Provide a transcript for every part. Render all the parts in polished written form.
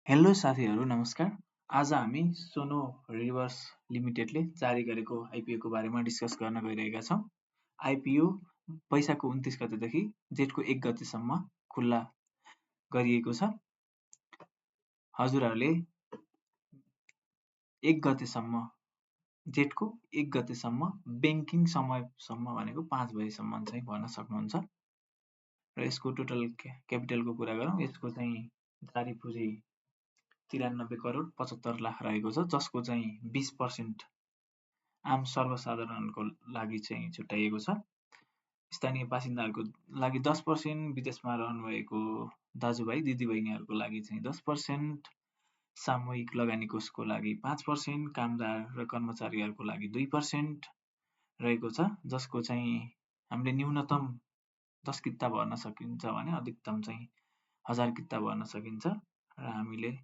Hello साथीहरू नमस्कार। आज हामी सोनो रिभर्स लिमिटेडले जारी गरेको आइपिओको बारेमा डिस्कस गर्न गइरहेका छौँ। आइपिओ वैशाखको 29 गतेदेखि जेठको 1 गतेसम्म खुल्ला गरिएको छ। हजुरहरूले 1 गतेसम्म जेठको 1 गतेसम्म ब्याङ्किङ समयसम्म भनेको 5 बजेसम्म चाहिँ भर्न सक्नुहुन्छ। र यसको टोटल क्यापिटलको कुरा गरौँ, यसको चाहिँ जारी पुँजी 93 करोड 75 लाख रहेको छ, जसको चाहिँ 20% आम सर्वसाधारणको लागि चाहिँ छुट्याइएको छ। स्थानीय बासिन्दाहरूको लागि 10%, विदेशमा रहनुभएको दाजुभाइ दिदीबहिनीहरूको लागि चाहिँ 10%, सामूहिक लगानी कोषको लागि 5%, कामदार र कर्मचारीहरूको लागि 2% रहेको छ, जसको चाहिँ हामीले न्यूनतम 10 किता भर्न सकिन्छ भने अधिकतम चाहिँ 1000 किता भर्न सकिन्छ र हामीले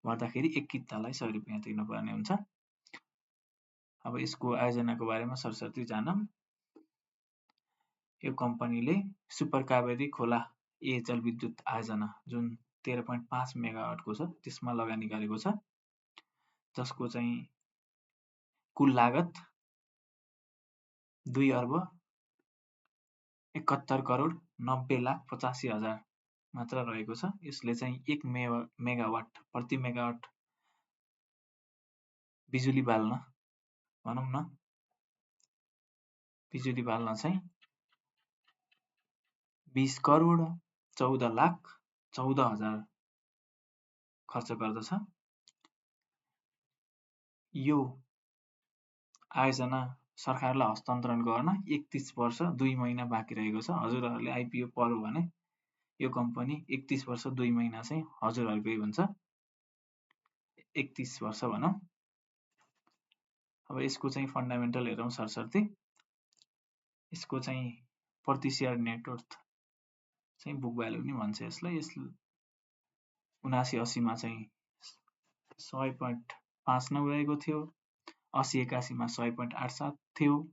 भर्दाखेरि 1 कितालाई 100 रुपियाँ तिर्नुपर्ने हुन्छ। अब यसको आयोजनाको बारेमा सरसर्ती जानौँ। यो कम्पनीले सुपर कावेरी खोला ए जलविद्युत आयोजना जुन 13.5 मेगावाटको छ त्यसमा लगानी गरेको छ, जसको चाहिँ कुल लागत 2 अर्ब 71 करोड 90 लाख 85 हजार मात्र रहेको छ। यसले चाहिँ 1 मेगावाट प्रति मेगावाट बिजुली बाल्न भनौँ न, बिजुली बाल्न चाहिँ 20 करोड 14 लाख 14 हजार खर्च गर्दछ। यो आयोजना सरकारलाई हस्तान्तरण गर्न 31 वर्ष 2 महिना बाँकी रहेको छ। हजुरहरूले आइपिओ पर्यो भने यो कम्पनी 31 वर्ष 2 महिना चाहिँ हजुरहरूकै हुन्छ, 31 वर्ष भनौँ। अब यसको चाहिँ फन्डामेन्टल हेरौँ सरसर्ती। यसको चाहिँ प्रति सेयर नेटवर्थ चाहिँ बुक भ्यालु नि भन्छ यसलाई। 79-80 मा चाहिँ 100.59 रहेको थियो, 80-81 मा 100.87 थियो,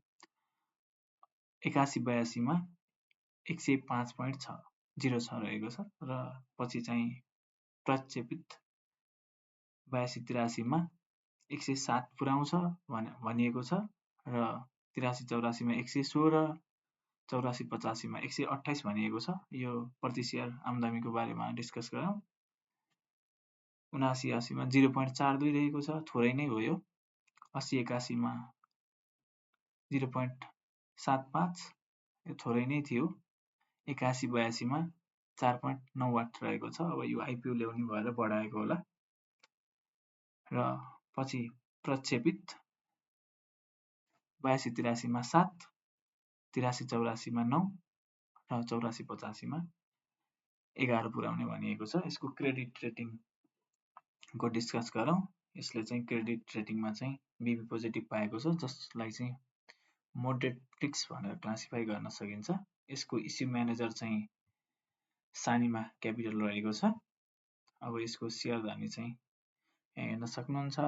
81-82 मा 105.06 रहेको छ र पछि चाहिँ प्रक्षेपित 82-83 मा 107 पुर्याउँछ भनिएको छ र 83-84 मा 116, 84-85 मा 128 भनिएको छ। यो प्रति सेयर आम्दानीको बारेमा डिस्कस गरौँ। 79-80 मा 0.42 रहेको छ, थोरै नै हो यो। 80-81 मा 0.75, यो थोरै नै थियो। 81-82 मा 4.98 रहेको छ। अब यो आइपिओ ल्याउने भएर बढाएको होला। र पछि प्रक्षेपित 82-83 मा 7, 83-84 मा 9 र 84-85 मा 11 पुर्याउने भनिएको छ। यसको क्रेडिट रेटिङको डिस्कस गरौँ। यसले चाहिँ क्रेडिट रेटिङमा चाहिँ बिबी पोजिटिभ पाएको छ, जसलाई चाहिँ मोडरेट रिस्क भनेर क्लासिफाई गर्न सकिन्छ। यसको इस्यु म्यानेजर चाहिँ सानिमा क्यापिटल रहेको छ। अब यसको सेयरधानी चाहिँ यहाँ हेर्न सक्नुहुन्छ,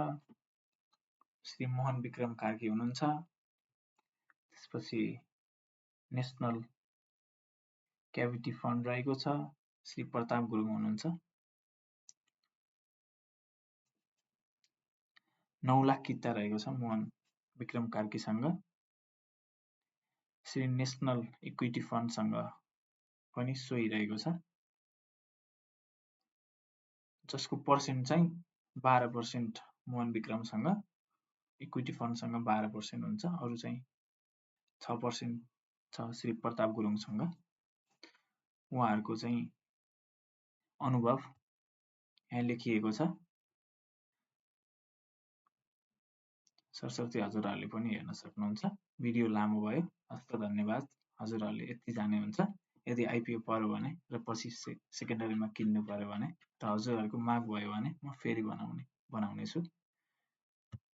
श्री मोहन विक्रम कार्की हुनुहुन्छ। त्यसपछि नेसनल क्याभिटी फन्ड रहेको छ, श्री प्रताप गुरुङ हुनुहुन्छ। 9 लाख किता रहेको छ मोहन विक्रम कार्कीसँग। श्री नेसनल इक्विटी फन्डसँग पनि सोही रहेको छ, जसको पर्सेन्ट चाहिँ 12% मोहन विक्रमसँग, इक्विटी फन्डसँग 12% हुन्छ, अरू चाहिँ 6% छ श्री प्रताप गुरुङसँग। उहाँहरूको चाहिँ अनुभव यहाँ लेखिएको छ। सरस्वती हजुरहरूले पनि हेर्न सक्नुहुन्छ। भिडियो लामो भयो, हस्त धन्यवाद। हजुरहरूले यति जाने हुन्छ। यदि आइपिओ पर्यो भने र पछि सेकेन्डरीमा किन्नु पर्यो भने र हजुरहरूको माग भयो भने म फेरि बनाउने छु।